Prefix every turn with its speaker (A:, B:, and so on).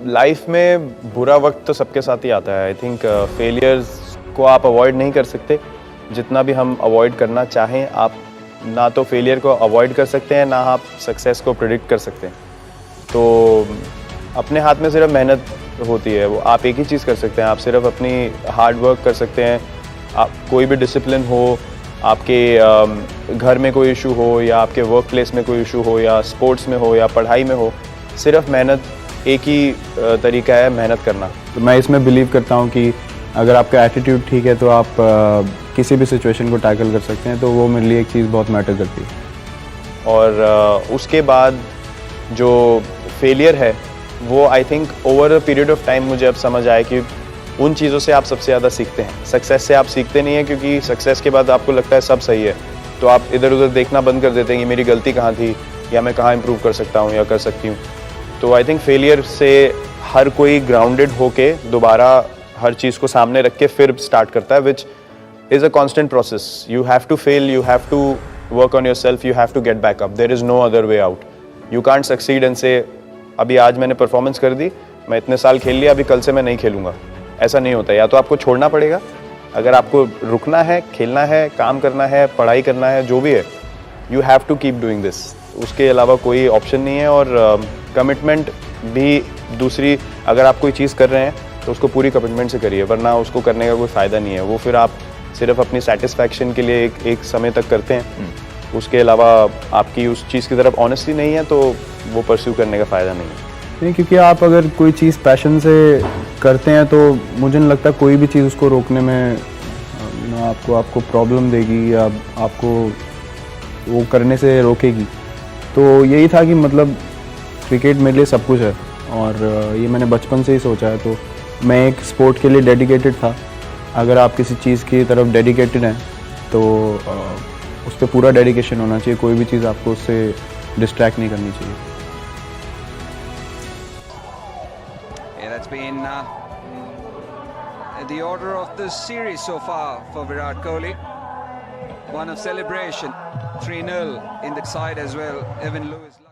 A: Life में बुरा वक्त तो सबके साथ ही आता है। आई थिंक फेलियर्स को आप अवॉइड नहीं कर सकते। जितना भी हम अवॉइड करना चाहें, आप ना तो फेलियर को अवॉइड कर सकते हैं, ना आप सक्सेस को प्रेडिक्ट कर सकते हैं। तो अपने हाथ में सिर्फ मेहनत होती है। वो आप एक ही चीज़ कर सकते हैं, आप सिर्फ अपनी हार्ड वर्क कर सकते हैं। आप कोई भी डिसिप्लिन हो, आपके घर में कोई इशू हो, या आपके वर्क प्लेस में कोई इशू हो, या स्पोर्ट्स में हो, या पढ़ाई में हो, सिर्फ मेहनत एक ही तरीका है, मेहनत करना। तो मैं इसमें बिलीव करता हूँ कि अगर आपका एटीट्यूड ठीक है तो आप किसी भी सिचुएशन को टैकल कर सकते हैं। तो वो मेरे लिए एक चीज़ बहुत मैटर करती है। और उसके बाद जो फेलियर है वो I think over a period of time मुझे अब समझ आया कि उन चीज़ों से आप सबसे ज़्यादा सीखते हैं। सक्सेस से आप सीखते नहीं हैं, क्योंकि सक्सेस के बाद आपको लगता है सब सही है, तो आप इधर उधर देखना बंद कर देते हैं कि मेरी गलती कहाँ थी, या मैं कहाँ इम्प्रूव कर सकता हूँ या कर सकती हूँ। तो आई थिंक फेलियर से हर कोई ग्राउंडेड होके दोबारा हर चीज़ को सामने रख के फिर स्टार्ट करता है, which is a constant process. You have to fail, you have to work on your self, you have to get back up. There is no other way out. You can't succeed and say अभी आज मैंने performance कर दी, मैं इतने साल खेल लिया, अभी कल से मैं नहीं खेलूँगा। ऐसा नहीं होता। या तो आपको छोड़ना पड़ेगा, अगर आपको रुकना है, खेलना है, काम करना है, पढ़ाई करना है, जो भी है, you have to keep doing this. उसके अलावा कोई ऑप्शन नहीं है। और कमिटमेंट भी दूसरी, अगर आप कोई चीज़ कर रहे हैं तो उसको पूरी कमिटमेंट से करिए, वरना उसको करने का कोई फ़ायदा नहीं है। वो फिर आप सिर्फ अपनी सेटिस्फैक्शन के लिए एक समय तक करते हैं। उसके अलावा आपकी उस चीज़ की तरफ ऑनेस्टी नहीं है, तो वो परस्यू करने का फ़ायदा नहीं है।
B: नहीं, क्योंकि आप अगर कोई चीज़ पैशन से करते हैं तो मुझे नहीं लगता कोई भी चीज़ उसको रोकने में आपको प्रॉब्लम देगी या आपको वो करने से रोकेगी। तो यही था कि मतलब क्रिकेट मेरे लिए सब कुछ है, और ये मैंने बचपन से ही सोचा है। तो मैं एक स्पोर्ट के लिए डेडिकेटेड था। अगर आप किसी चीज़ की तरफ डेडिकेटेड हैं तो उस पर पूरा डेडिकेशन होना चाहिए। कोई भी चीज़ आपको उससे डिस्ट्रैक्ट नहीं करनी चाहिए।
C: That's been the order of the series so far for Virat Kohli. One of celebration, 3-0 in the side as well. Evan Lewis.